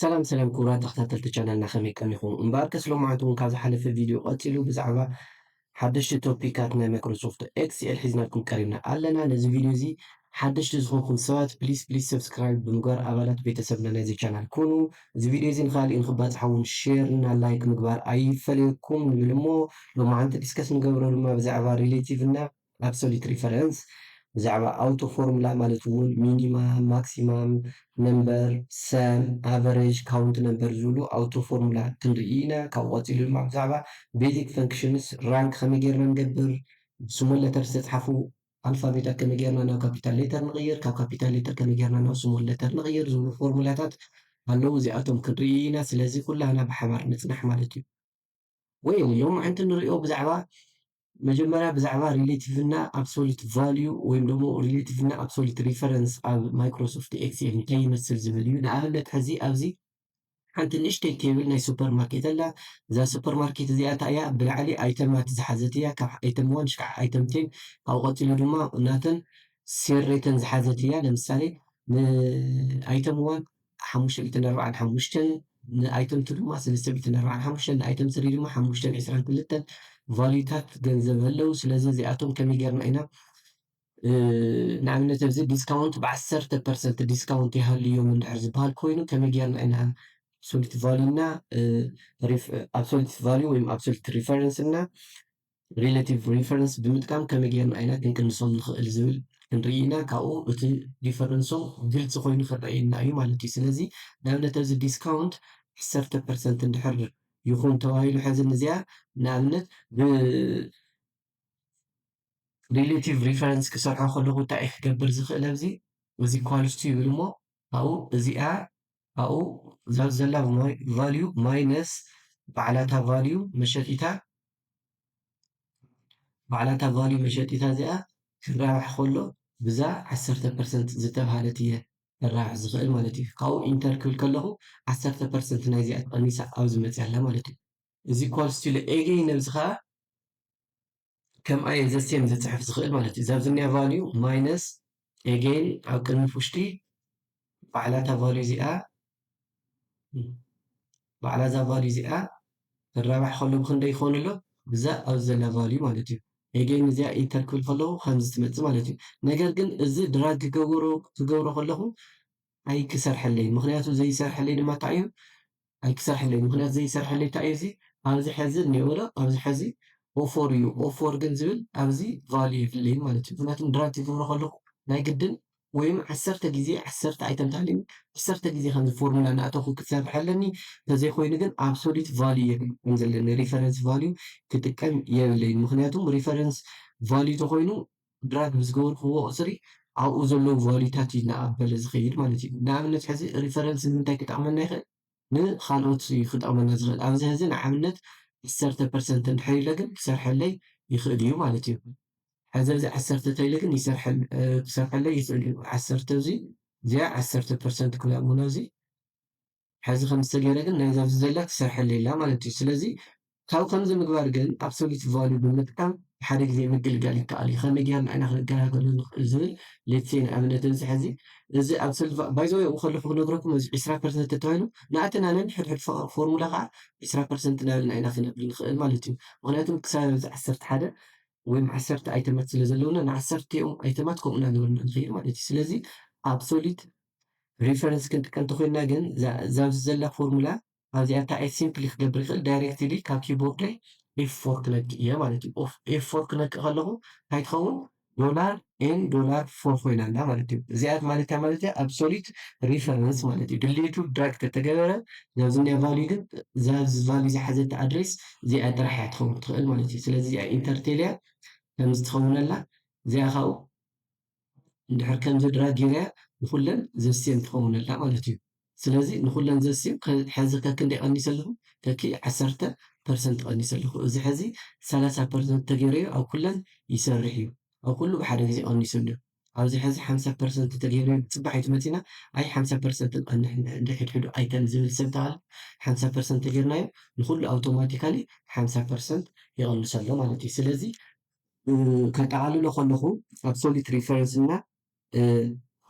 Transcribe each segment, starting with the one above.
سلام سلام كورات تختاتل تشانلنا خمي كم يخون مبارك سلام معكم كذا حل في فيديو قتلوا بزعبة حدش توبيكاتنا مايكروسوفت اكسل حزنا لكم كريمنا علنا نزل فيديو زي حدش تزخون سوات بليز سبسكرايب بمقار أبلات بيتسبنا نزل شانل كونوا زي فيديو زي نخالي انخبات حاول شيرنا لايك مقبار أي فليكم للمو لو ما عندك ديسكس نقبرو لما بزعبة ريليتيفنا absolute reference بزعبة auto formula مالتون minimum maximum number sum average count number زولو auto formula تنرئينا كواتي للمع بزعبة basic functions rank خمي جيرنا نقبر سمول letter تتحفو alphabet كمي جيرنا ناو capital letter نغير كاو capital letter كمي جيرنا ناو سمول letter نغير زولو فورمولاتات هلو زياتهم كنرئينا سلازي كلها أنا بحمار نتنح مالتي وين اليوم عندنا نرئيو بزعبة مجمّرة بزعبة relative absolute value ወይም ደግሞ relative absolute reference ኣብ ማይክሮሶፍት ኤክሴል እንታይ ይመስል ዝብል እዩ ንኣብነት ሕዚ ኣብዚ ሓንቲ ንእሽተይ ቴብል ናይ ሱፐርማርኬት ኣላ እዛ ሱፐርማርኬት እዚኣ እንታይ እያ ብላዕሊ ኣይተማት ዝሓዘት እያ ካብ ኣይተም 1 ክሳብ ኣይተም 10 ካብኡ ቀፂሉ ድማ እናተን ሴል ሬተን ዝሓዘት እያ ለምሳሌ ንኣይተም 1 545 ንኣይተም 2 ድማ 345 ንኣይተም 3 ድማ 522 ቫልዩታት ገንዘብ ኣለው ስለዚ እዚኣቶም ከመይ ጌርና ኢና ንኣብነት ኣብዚ ዲስካውንት ብ10% ዲስካውንት ይሃልዮም እንድሕር ዝበሃል ኮይኑ ከመይ ጌርና ኢና absolute value እና absolute value ወይም absolute reference እና relative reference ብምጥቃም ከመይ ጌርና ኢና ክንቅንሶም ንኽእል ዝብል ክንርኢ ኢና ካብኡ እቲ ዲፈረንሶም ግልፂ ኮይኑ ክረአየና እዩ ማለት እዩ ስለዚ ንኣብነት ኣብዚ ዲስካውንት 10% እንድሕር ይኹን ተባሂሉ ሕዚ እዚኣ ንኣብነት ሪሌቲቭ ሪፈረንስ ክሰርሖ ከለኹ እንታይ ክገብር ዝኽእል ኣብዚ እዚ ኳልስቲ ይብል እሞ ካብኡ እዚኣ ካብኡ ዘላ ቫልዩ ማይነስ ባዕላታ ቫልዩ መሸጢታ ባዕላታ ቫልዩ መሸጢታ እዚኣ ክራባሕ ከሎ ብዛ 10% ዝተባሃለት እየ ክራባሕ ዝኽእል ማለት እዩ ካብኡ ኢንተር ክብል ከለኹ 10% ናይ እዚኣ ተቐኒሳ ኣብዚ መፅያላ ማለት እዩ እዚ ኳልስቲ ለኤጌይ ነብዚ ከዓ ከም ኣየ ዘስቴም ዝፅሕፍ ዝኽእል ማለት እዩ ዛብ ዝኒያ ቫልዩ ማይነስ ኤጌን ኣብ ቅድሚ ውሽጢ ባዕላታ ቫልዩ እዚኣ ባዕላታ ቫልዩ እዚኣ ክራባሕ ከሎ ብክንደይ ይኾን ኣሎ ብዛ ኣብዚ ዘላ ቫልዩ ማለት እዩ ኤጌን እዚኣ ኢንተር ክብል ከለኹ ከምዚ ትመፅእ ማለት እዩ ነገር ግን እዚ ድራግ ክገብሮ ከለኹ ኣይክሰርሐለይ ምክንያቱ ዘይሰርሐለይ ድማ እንታይ እዩ ኣይክሰርሐለይ ምክንያቱ ዘይሰርሐለይ እንታይ እዩ እዚ ኣብዚ ሕዚ እኒኦ ኣብዚ ሕዚ ኦፎር እዩ ኦፎር ግን ዝብል ኣብዚ ቫልዩ የፍለይ ማለት እዩ ምክንያቱም ድራግ ክገብሮ ከለኹ ናይ ግድን ወይም 10 ግዜ 10 ኣይተም ታልዩ 10 ግዜ ከምዚ ፎርሙላ እናእተኹ ክትሰርሕ ኣለኒ ተዘይኮይኑ ግን ኣብሶሉት ቫልዩ የክም ዘለኒ ሪፈረንስ ቫልዩ ክጥቀም የብለይ ምክንያቱም ሪፈረንስ ቫልዩ ተኮይኑ ድራግ ብዝገበርክዎ ቁፅሪ ኣብኡ ዘለዉ ቫልዩታት እዩ እናኣበለ ዝኸይድ ማለት እዩ ንኣብነት ሕዚ ሪፈረንስ ንምንታይ ክጠቕመና ይኽእል ንካልኦት እዩ ክጠቕመና ዝኽእል ኣብዚ ሕዚ ንኣብነት 10% እንድሕር ኢለ ግን ክሰርሐለይ ይኽእል እዩ ማለት እዩ ሕዚ ኣብዚ 10 እንተኢለ ግን ክሰርሐለይ ይኽእል እዩ 10 እዚ እዚኣ 10% ክብላ እሙና እዚ ሕዚ ከም ዝተገይረ ግን ናይ ዛብዚ ዘላ ክሰርሐለይ ኢላ ማለት እዩ ስለዚ ካብ ከምዚ ምግባር ግን ኣብሶሉት ቫልዩ ብምጥቃም ሓደ ግዜ ምግልጋል ይከኣል እዩ ከመይ ጌርና ኢና ክንገላገሎ ንኽእል ዝብል ሌትሴ ንኣብነት እዚ ሕዚ እዚ ኣብሶሉት ባይ ዘ ወይ ኣብኡ ከለኹ ክነግረኩም እዚ 20% ተባሂሉ ንኣተና ነንሕድሕድ ፎርሙላ ከዓ 20% ናበልና ኢና ክነብል ንኽእል ማለት እዩ ምክንያቱም ክሳብ እዚ 11 ወይም 10 ኣይተማት ስለ ዘለውና ን10 ኦም ኣይተማት ከምኡና ገበርና ንኽእል ማለት እዩ ስለዚ ኣብሶሉት ሪፈረንስ ክንጥቀም እንተኮይንና ግን ዛብዚ ዘላ ፎርሙላ ኣብዚኣ እንታይ ሲምፕሊ ክገብር ይኽእል ዳይሬክትሊ ካብ ኪቦርደይ ኤፍ4 ክነክእ እየ ማለት እዩ ኤፍ4 ክነክእ ከለኹ እንታይ ትኸውን ዶላር ኤን ዶላር 4 ኮይና ኣላ ማለት እዩ እዚኣ ማለት እያ ማለት እያ ኣብሶሉት ሪፈረንስ ማለት እዩ ድሌቱ ድራግ ተተገበረ ዛብዝኒያ ቫልዩ ግን ዛብዚ ቫልዩ ዝሓዘት ኣድሬስ እዚኣ ጥራሕ እያ ትኸውን ትኽእል ማለት እዩ ስለዚ እዚኣ ኢንተርቴልያ ከምዚ ትኸውን ኣላ እዚኣ ካብኡ እንድሕር ከምዚ ድራግ ጌርያ ንኩለን ዘስቴም ትኸውን ኣላ ማለት እዩ ስለዚ ንኩለን ዘስቴም ሕዚ ከክንደይ ቀኒሰ ኣለኹ ከኪ 10% ቀኒሰ ኣለኹ እዚ ሕዚ 30% ተገይረዮ ኣብ ኩለን ይሰርሕ እዩ ኣብ ኩሉ ብሓደ ግዜ ቀኒሱ ኣሎ ኣብዚ ሕዚ 50% ተገይረዮ ፅባሕ ኣይትመፂና ኣይ 50% ቀንሕ እንድሕድሕዱ ኣይተም ዝብል ሰብ ተባሃለ 50% ተገይርናዮ ንኩሉ ኣውቶማቲካሊ 50% ይቀንስ ኣሎ ማለት እዩ ስለዚ ከጠቃልሎ ከለኹ ኣብሶሉት ሪፈረንስ እና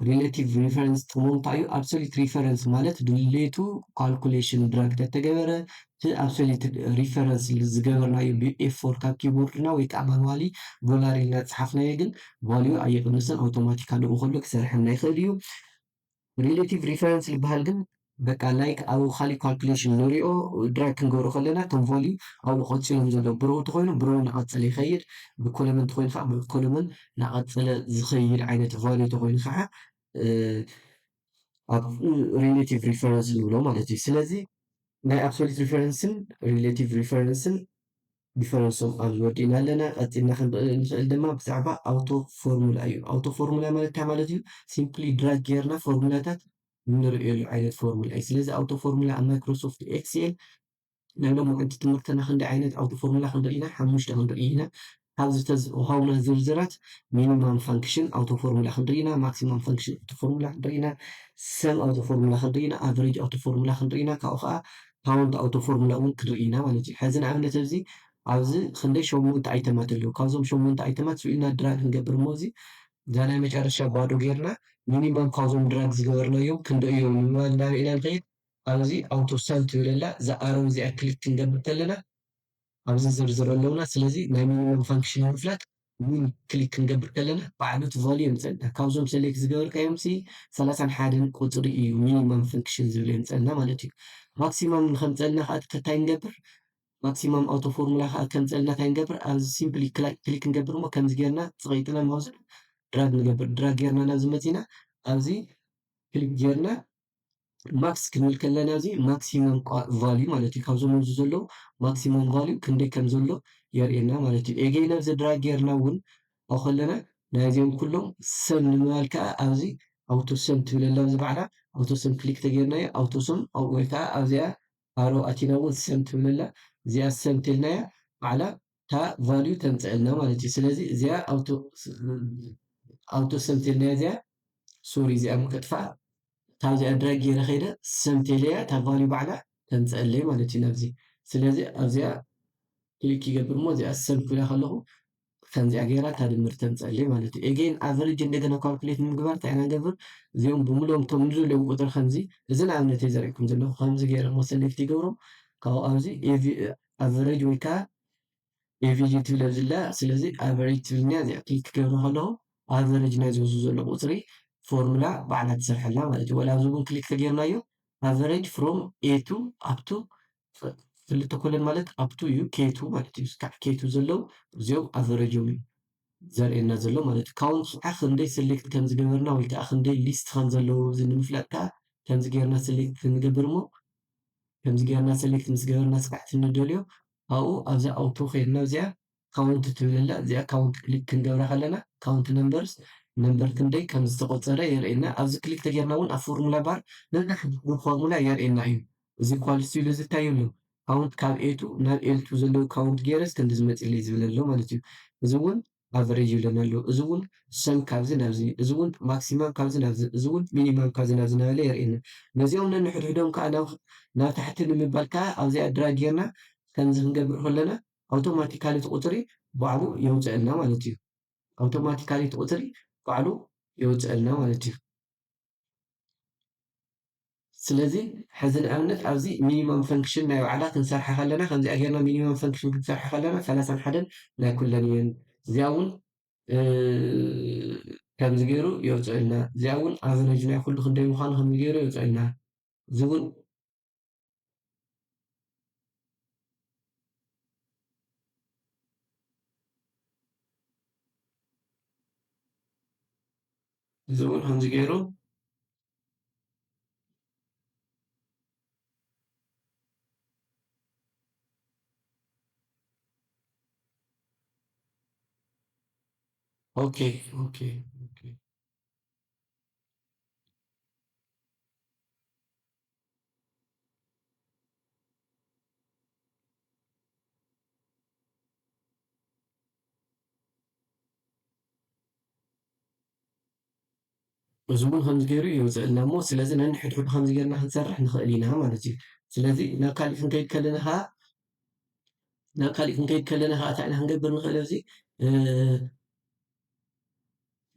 ሪሌቲቭ ሪፈረንስ ጥቕሙ እንታይ እዩ? ኣብሶሉት ሪፈረንስ ማለት ድሌቱ ካልኩሌሽን ድራግ ተተገበረ እቲ ኣብሶሉት ሪፈረንስ ዝገበርናዮ ብኤፎር ካብ ኪቦርድና ወይ ከዓ ማኑዋሊ ዶላር ኢልና ዝፀሓፍናዮ ግን ቫልዩ ኣየቕንስን ኣውቶማቲክ ኣብኡ ከሎ ክሰርሐልና ይኽእል እዩ። ሪሌቲቭ ሪፈረንስ ዝበሃል ግን በቃ ላይክ ኣብኡ ካሊእ ካልኩሌሽን ንሪኦ ድራግ ክንገብሮ ከለና እቶም ቫልዩ ኣብኡ ቀፂሎም ዘለዉ ብሮ እንተኮይኑ ብሮ እናቐፀለ ይኸይድ፣ ብኮለመን እንተኮይኑ ከዓ ብኮለመን እናቐፀለ ዝኸይድ ዓይነት ቫልዩ እንተኮይኑ ከዓ ኣብ ሪሌቲቭ ሪፈረንስ ንብሎ ማለት እዩ። ስለዚ ናይ ኣብሶሉት ሪፈረንስን ሪሌቲቭ ሪፈረንስን ዲፈረንሶም ኣብዚ ወዲእና ኣለና። ቀፂልና ክንኽእል ድማ ብዛዕባ ኣውቶ ፎርሙላ እዩ። ኣውቶ ፎርሙላ ማለት እንታይ ማለት እዩ? ሲምፕሊ ድራግ ጌርና ፎርሙላታት እንሪእየሉ ዓይነት ፎርሙላ እዩ። ስለዚ ኣውቶ ፎርሙላ ኣብ ማይክሮሶፍት ኤክሴል ናይ ሎሚ ዕንቲ ትምህርትና ክንደይ ዓይነት ኣውቶ ፎርሙላ ክንርኢ ኢና? 5 ክንርኢ ኢና። ካብዚ ዝተውሃቡና ዝርዝራት ሚኒማም ፋንክሽን ኣውቶ ፎርሙላ ክንርኢ ኢና፣ ማክሲማም ፋንክሽን ኣውቶ ፎርሙላ ክንርኢ ኢና፣ ሰም ኣውቶ ፎርሙላ ክንርኢ ኢና፣ ኣቨሬጅ ኣውቶ ፎርሙላ ክንርኢ ኢና፣ ካብኡ ከዓ ካውንት ኣውቶ ፎርሙላ እውን ክንርኢ ኢና ማለት እዩ። ሕዚ ንኣብነት ኣብዚ ኣብዚ ክንደይ 8 ኣይተማት ኣለዉ። ካብዞም 8 ኣይተማት ስኢልና ድራግ ክንገብር እሞ እዚ እዛ ናይ መጨረሻ ባዶ ጌርና ሚኒማም ካብዞም ድራግ ዝገበርናዮም ክንደይ እዮም ንምባል እናበኢና ንኸይድ። ኣብዚ ኣውቶ ሰም ትብለላ እዛ ኣረው እዚኣ ክሊክ ክንገብር ከለና ኣብዚ ዝርዝር ኣለውና። ስለዚ ናይ ሚኒመም ፋንክሽን ንምፍላጥ ሚን ክሊክ ክንገብር ከለና ባዕሉ እቲ ቫልዩ የምፅአልና። ካብዞም ሰሌክት ዝገበርካዮም 31 ቁፅሪ እዩ ሚኒመም ፋንክሽን ዝብል የምፅአልና ማለት እዩ። ማክሲማም ከምፅአልና ከዓ እንታይ ንገብር? ማክሲማም ኣውቶ ፎርሙላ ከዓ ከምፅአልና እንታይ ንገብር? ኣብዚ ሲምፕሊ ክሊክ ንገብር እሞ ከምዚ ጌርና ፅቐይጥና ንወስድ ድራግ ንገብር። ድራግ ጌርና ናብዚ መፂና ኣብዚ ክሊክ ጌርና ማክስ ክንብል ከለና እዚ ማክሲመም ቫልዩ ማለት እዩ። ካብዞም ኣብዚ ዘለዉ ማክሲመም ቫልዩ ክንደይ ከም ዘሎ የርእየና ማለት እዩ። ኤጌይን ኣብዚ ድራግ ጌርና እውን ኣብ ከለና ናይዚኦም ኩሎም ሰም ንምባል ከዓ ኣብዚ ኣውቶ ሰም ትብለላ ኣብዚ ባዕላ ኣውቶ ሰም ክሊክ ተጌርናዮ ኣውቶ ሰም ወይ ከዓ ኣብዚኣ ኣሮ ኣቲና እውን ሰም ትብለላ እዚኣ ሰም ተልናያ ባዕላ እታ ቫልዩ ተምፅአልና ማለት እዩ። ስለዚ እዚኣ ኣውቶ ሰም ተልናያ እዚኣ ሶሪ እዚኣ ምከጥፋእ ካብዚኣ ድራግ ጌረ ኸይደ ሰም ቴልያ እታ ቫልዩ ባዕላ ተምፅአለይ ማለት እዩ ናብዚ። ስለዚ ኣብዚኣ ክሊክ ይገብር እሞ እዚኣ ሰም ክብላ ከለኹ ከምዚኣ ጌራ ታድምር ተምፅአለይ ማለት እዩ። ኤጌን ኣቨሬጅ እንደገና ካልኩሌት ንምግባር እንታይ ኢና ንገብር? እዚኦም ብምሎም እቶም ንዘለዉ ቁጥሪ ከምዚ እዚ ንኣብነት እዩ ዘርእየኩም ዘለኹ ከምዚ ገይረ እሞ ሰሌክት ይገብሮም ካብኡ ኣብዚ ኣቨሬጅ ወይ ከዓ ኤቪጂ ትብል ኣብዚላ ስለዚ ኣቨሬጅ ትብልኛ እዚኣ ክሊክ ክገብሮ ከለኹ ኣቨሬጅ ናይ ዝወስዱ ዘሎ ቁፅሪ ፎርሙላ ባዕላ ትሰርሐላ ማለት እዩ። ወላ ኣብዚ እውን ክሊክ ተጌርናዮ ኣቨሬጅ ፍሮም ኤቱ ኣብቱ ክልተ ኮለን ማለት ኣብቱ እዩ ኬቱ ማለት እዩ። ክሳብ ኬቱ ዘለው እዚኦም ኣቨሬጆም እዩ ዘርእየና ዘሎ ማለት እዩ። ካውንት ከዓ ክንደይ ሰሌክት ከም ዝገበርና ወይ ከዓ ክንደይ ሊስት ከም ዘለዎ እዚ ንምፍላጥ ከዓ ከምዚ ጌርና ሰሌክት ክንገብር እሞ ከምዚ ጌርና ሰሌክት ምስ ገበርና ስካዕቲ ንደልዮ ኣብኡ ኣብዛ ኣውቶ ኸይድና እዚኣ ካውንት ትብለላ እዚኣ ካውንት ክሊክ ክንገብራ ከለና ካውንት ነምበርስ ነምበር ክንደይ ከም ዝተቆፀረ የርእየና። ኣብዚ ክሊክ ተጌርና እውን ኣብ ፎርሙላ ባር ነናሕዱ ፎርሙላ የርእየና እዩ። እዚ ኳልስ ኢሉ እዚ እንታይ የብሉ ካውንት ካብ ኤቱ ናብ ኤልቱ ዘለዉ ካውንት ጌረስ ክንዲ ዝመፅለይ ዝብል ኣሎ ማለት እዩ። እዚ እውን ኣቨሬጅ ይብለና ኣሎ። እዚ እውን ሰም ካብዚ ናብዚ፣ እዚ እውን ማክሲማም ካብዚ ናብዚ፣ እዚ እውን ሚኒማም ካብዚ ናብዚ እናበለ የርእየና። ነዚኦም ነንሕድሕዶም ከዓ ናብ ታሕቲ ንምባል ከዓ ኣብዚኣ ድራግ ጌርና ከምዚ ክንገብር ከለና ኣውቶማቲካሊ እቲ ቁፅሪ ባዕሉ የውፅአልና ማለት እዩ። ኣውቶማቲካሊ እቲ ቁፅሪ ባዕሉ የውፅአልና ማለት እዩ። ስለዚ ሕዚ ንኣብነት ኣብዚ ሚኒማም ፈንክሽን ናይ ባዕላ ክንሰርሐ ከለና ከምዚኣ ጌርና ሚኒማም ፈንክሽን ክንሰርሐ ከለና 31 ናይ ኩለን እየን። እዚኣ እውን ከምዚ ገይሩ የውፅአልና። እዚኣ እውን ኣቨሬጅ ናይ ኩሉ ክንደይ ምዃኑ ከምዚ ገይሩ የውፅአልና። እዚ እውን እዚ እውን ከምዚ ገይሩ ኦኬ ኦኬ ኦኬ እዚ እውን ከምዚ ገይሩ የውፅአልና እሞ ስለዚ ነንሕድሕዱ ከምዚ ጌርና ክንሰርሕ ንኽእል ኢና ማለት እዩ። ስለዚ ናብ ካሊእ ክንከይድ ከለና ከዓ እንታይ ኢና ክንገብር ንኽእል ኣብዚ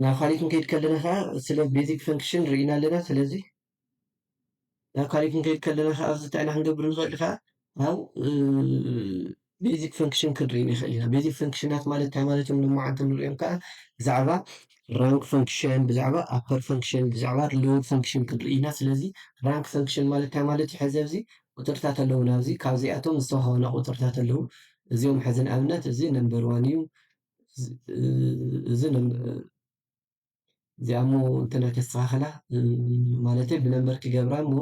ናብ ካሊእ ክንከይድ ከለና ከዓ ስለ ቤዚክ ፈንክሽን ርኢና ኣለና። ስለዚ ናብ ካሊእ ክንከይድ ከለና ከዓ ኣብዚ እንታይ ኢና ክንገብር ንኽእል ከዓ ኣብ ቤዚክ ፈንክሽን ክንርኢ ንኽእል ኢና። ቤዚክ ፈንክሽናት ማለት እንታይ ማለት እዮም? ልሙዓት ንሪኦም ከዓ ብዛዕባ ራንክ ፈንክሽን፣ ብዛዕባ ኣፐር ፈንክሽን፣ ብዛዕባ ሎወር ፈንክሽን ክንርኢ ኢና። ስለዚ ራንክ ፈንክሽን ማለት እንታይ ማለት እዩ? ሕዚ ኣብዚ ቁፅርታት ኣለውና ኣብዚ ካብዚኣቶም ዝተውሃቡና ቁፅርታት ኣለዉ። እዚኦም ሕዚ ንኣብነት እዚ ነምበር ዋን እዩ። እዚ እዚኣ እሞ እንተና ተስተኻኸላ ማለተይ ብነምበር ክገብራ እሞ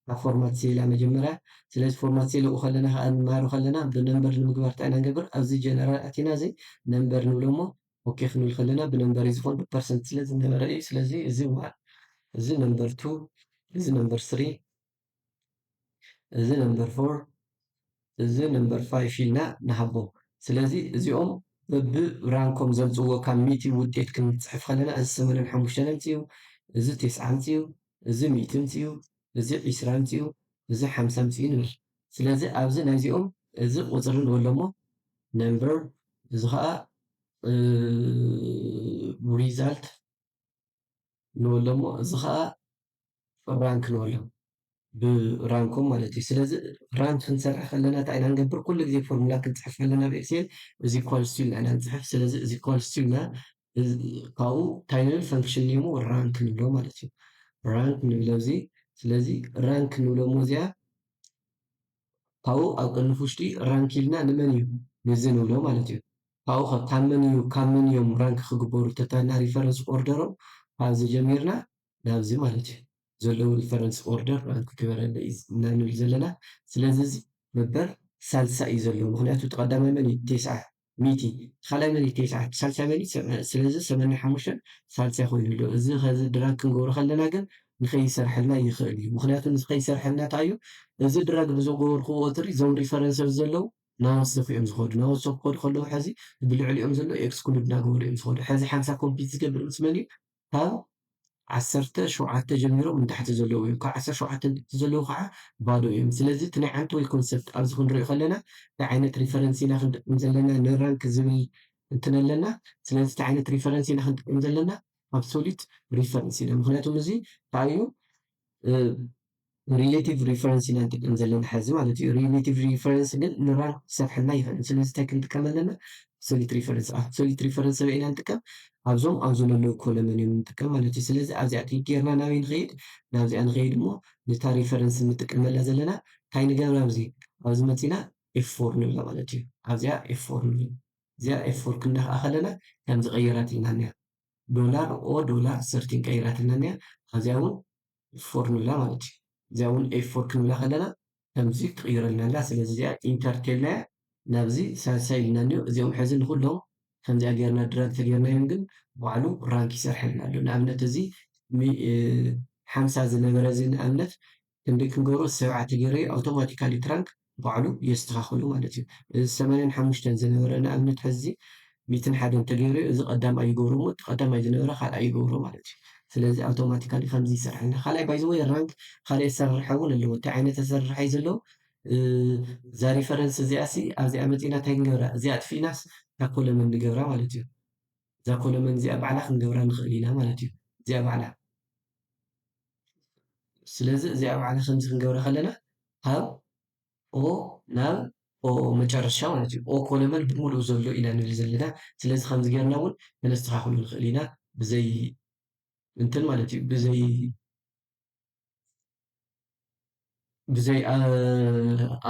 ኣብ ፎርማት ሴላ መጀመርያ። ስለዚ ፎርማት ሴል ኣብኡ ከለና ከዓ ንመሃሮ ከለና ብነምበር ንምግባር እንታይ ኢና ንገብር? ኣብዚ ጀነራል ኣቲና እዚ ነምበር ንብሎ እሞ ኦኬ ክንብል ከለና ብነምበር እዩ ዝኮን ብፐርሰንት ስለ ዝነበረ እዩ። ስለዚ እዚ ዋን፣ እዚ ነምበር ቱ፣ እዚ ነምበር ስሪ፣ እዚ ነምበር ፎር፣ እዚ ነምበር ፋይፍ ኢልና ንሃቦ። ስለዚ እዚኦም በብራንኮም ዘምፅዎ ካብ ሚእቲ ውጤት ክንፅሕፍ ከለና እዚ 85 ኣምፅኡ፣ እዚ 90 ኣምፅኡ፣ እዚ 100 ኣምፅኡ፣ እዚ 20 ኣምፅኡ፣ እዚ 50 ኣምፅኡ ንብል። ስለዚ ኣብዚ ናይዚኦም እዚ ቁፅሪ ንበሎ እሞ ነምበር፣ እዚ ከዓ ሪዛልት ንበሎ እሞ እዚ ከዓ ራንክ ንበሎ ብራንኮም ማለት እዩ። ስለዚ ራንክ ክንሰርሕ ከለና እንታይ ኢና ንገብር? ኩሉ ግዜ ፎርሙላ ክንፅሕፍ ከለና ብኤክሴል እዚ ኢኳልስ ቱ ኢልና ንፅሕፍ። ስለዚ እዚ ኢኳልስ ቱ ኢልና ካብኡ እንታይ ንብል? ፈንክሽን ኔሙ ራንክ ንብሎ ማለት እዩ። ራንክ ንብሎ እዚ። ስለዚ ራንክ ንብሎ እሞ እዚኣ ካብኡ ኣብ ቅንፍ ውሽጢ ራንክ ኢልና ንመን እዩ? ንዚ ንብሎ ማለት እዩ። ካብኡ ካብ መን እዮም ራንክ ክግበሩ ተታና ሪፈረንስ ኦርደሮም ካብዚ ጀሚርና ናብዚ ማለት እዩ ዘለዉ ሪፈረንስ ኦርደር ራንክ ክበረለ ኢና ንብል ዘለና። ስለዚ እዚ መበር ሳልሳይ እዩ ዘለዎ። ምክንያቱ ተቀዳማይ መን እዩ? 90 ሚእቲ፣ ካልኣይ መን እዩ? 90 ሳልሳይ መን እዩ? ስለዚ 85 ሳልሳይ ኮይኑ ኣሎ። እዚ ከዚ ድራግ ክንገብሮ ከለና ግን ንከይሰርሐልና ይኽእል እዩ። ምክንያቱ ንከይሰርሐልና እንታይ እዩ? እዚ ድራግ ብዝገበርክዎ ቁፅሪ እዞም ሪፈረንሰብ ዘለዉ ናወሰኹ እዮም ዝኸዱ። ናወሰኹ ክኸዱ ከለዉ ሕዚ ብልዕሊኦም ዘሎ ኤክስክሉድ እናገበሩ እዮም ዝኸዱ። ሕዚ 50 ኮምፒት ዝገብር ምስ መን እዩ? ካብ 17 ጀሚሮም ንታሕቲ ዘለዉ እዮም። ካብ 17 ዘለዉ ከዓ ባዶ እዮም። ስለዚ እቲ ናይ ዓንቲ ወይ ኮንሰፕት ኣብዚ ክንሪኦ ከለና እንታይ ዓይነት ሪፈረንስ ኢና ክንጥቀም ዘለና? ንራንክ ዝብል እንትን ኣለና። ስለዚ እቲ ዓይነት ሪፈረንስ ኢና ክንጥቀም ዘለና ኣብሶሉት ሪፈረንስ ኢና። ምክንያቱም እዚ እንታይ እዩ? ሪሌቲቭ ሪፈረንስ ኢና ንጥቀም ዘለና ሕዚ ማለት እዩ። ሪሌቲቭ ሪፈረንስ ግን ንራንክ ክሰርሐልና ይኽእል። ስለዚ እንታይ ክንጥቀም ኣለና? ኣብሶሉት ሪፈረንስ። ኣብሶሉት ሪፈረንስ ኢና ንጥቀም ኣብዞም ኣብዚ ዘለዉ ኮለመን እዮም ንጥቀም ማለት እዩ። ስለዚ ኣብዚኣ ክሊክ ጌርና ናበይ ንኸይድ? ናብዚኣ ንኸይድ እሞ ነታ ሪፈረንስ ንጥቀመላ ዘለና እንታይ ንገብር? ኣብዚ መፂና ኤፍ4 ንብላ ማለት እዩ። ኣብዚኣ ኤፍ4 ንብል። እዚኣ ኤፍ4 ክንደኽኣ ከለና ከምዚ ቀይራት ኢልና እኒኣ ዶላር ኦ ዶላር ሰርቲን ቀይራትና እኒኣ። ኣብዚኣ እውን ኤፍ4 ንብላ ማለት እዩ። እዚኣ እውን ኤፍ4 ክንብላ ከለና ከምዚ ክቅይረልና ኣላ። ስለዚ እዚኣ ኢንተር ተልና ናብዚ ሳልሳይ ኢልና እኒኦ። እዚኦም ሕዚ ንኩሎም ከምዚኣ ጌርና ድራግ ተጌርናዮም ግን ባዕሉ ራንክ ይሰርሐልና ኣሎ። ንኣብነት እዚ 50 ዝነበረ እዚ ንኣብነት ክንደይ ክንገብሮ? 7 ተገይረዮ ኣውቶማቲካሊ ትራንክ ባዕሉ የስተኻኽሉ ማለት እዩ። እዚ 85 ዝነበረ ንኣብነት ሕዚ 101 እንተገይረዮ እዚ ቀዳማይ ይገብሮ እሞ እቲ ቀዳማይ ዝነበረ ካልኣይ ይገብሮ ማለት እዩ። ስለዚ ኣውቶማቲካሊ ከምዚ ይሰርሐልና። ካልኣይ ባይ ዘ ወይ ራንክ ካልእ ኣሰራርሓ እውን ኣለዎ። እንታይ ዓይነት ኣሰራርሓ እዩ ዘለዎ? እዛ ሪፈረንስ እዚኣሲ ኣብዚኣ መፂና እንታይ ክንገብራ? እዚኣ ኣጥፊናስ እታ ኮለመን ንገብራ ማለት እዩ። እዛ ኮለመን እዚኣ ባዕላ ክንገብራ ንኽእል ኢና ማለት እዩ። እዚኣ ባዕላ ስለዚ እዚኣ ባዕላ ከምዚ ክንገብራ ከለና ካብ ኦ ናብ ኦ መጨረሻ ማለት እዩ። ኦ ኮለመን ብምሉእ ዘሎ ኢና ንብል ዘለና። ስለዚ ከምዚ ጌርና እውን ነስተኻኽሉ ንኽእል ኢና ብዘይ እንትን ማለት እዩ ብዘይ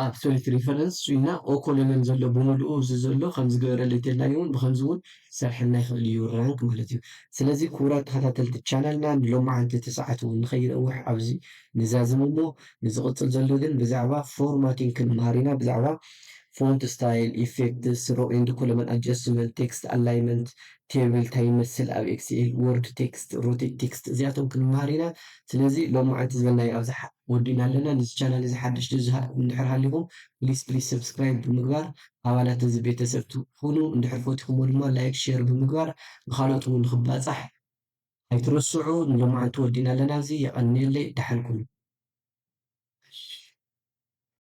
ኣብሶሉት ሪፈረንስ ኢልና ኦ ኮለመን ዘሎ ብምሉኡ እዚ ዘሎ ከምዚ ገበረለ እንተኢልና እውን ብከምዚ እውን ዝሰርሐልና ይኽእል እዩ ራንክ ማለት እዩ። ስለዚ ክቡራት ተኸታተልቲ ቻናልና ንሎማዓንቲ ተሰዓቱ ንኸይነውሕ ኣብዚ ንዛዝም እሞ ንዝቕፅል ዘሎ ግን ብዛዕባ ፎርማቲንግ ክንመሃር ኢና። ብዛዕባ ፎንት ስታይል፣ ኢፌክትስ፣ ሮ ኤንድ ኮለመን ኣጀስትመንት፣ ቴክስት ኣላይመንት፣ ቴብል እንታይ ይመስል ኣብ ኤክስኤል፣ ወርድ ቴክስት፣ ሮቴት ቴክስት እዚኣቶም ክንመሃር ኢና። ስለዚ ሎማዓንቲ ዝበልናዮ ኣብዝሓ ወዲና ኣለና። ነዚ ቻናል እዚ ሓደሽቲ እንድሕር ሃሊኩም ፕሊዝ ሰብስክራይብ ብምግባር ኣባላት እዚ ቤተሰብ ትኹኑ። እንድሕር ፈቲኹሞ ድማ ላይክ ሼር ብምግባር ብካልኦት እውን ንክባፃሕ ኣይትረስዑ። ንሎማዓንቲ ወዲና ኣለና። እዚ የቐኒየለይ ዳሓን ኩኑ